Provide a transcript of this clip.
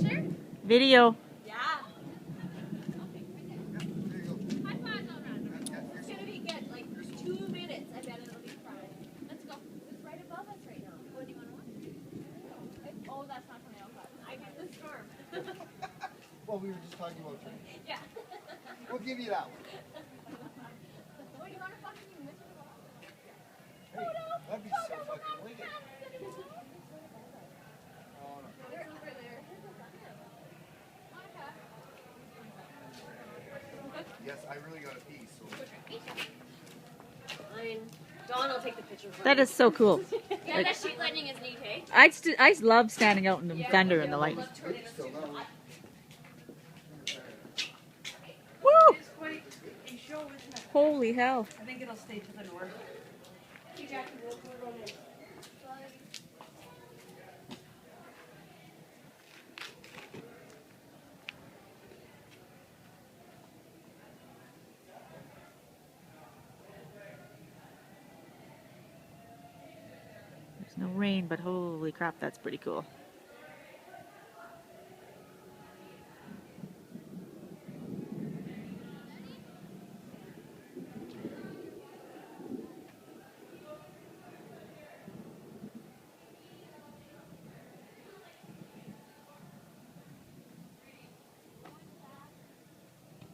Picture? Video. Yeah. High fives all around. It's gonna be good. Like 2 minutes. I bet it'll be fine. Let's go. It's right above us right now. What do you want to watch? Oh, that's not from the outside. I get the storm. Well, we were just talking about trees. Yeah. We'll give you that one. Oh, you want to fucking miss it? Hey, that'd be so fucking wicked. Oh, no. They're over there. Yes, I really got a piece. So. Fine. Dawn will take the picture for That me. is so cool. Yeah, that sheet lightning is neat, hey? I love standing out in the thunder and the lightning. Still not. Woo! It's quite a show, isn't it? Holy hell. I think it'll stay to the north. There's no rain, but holy crap, that's pretty cool.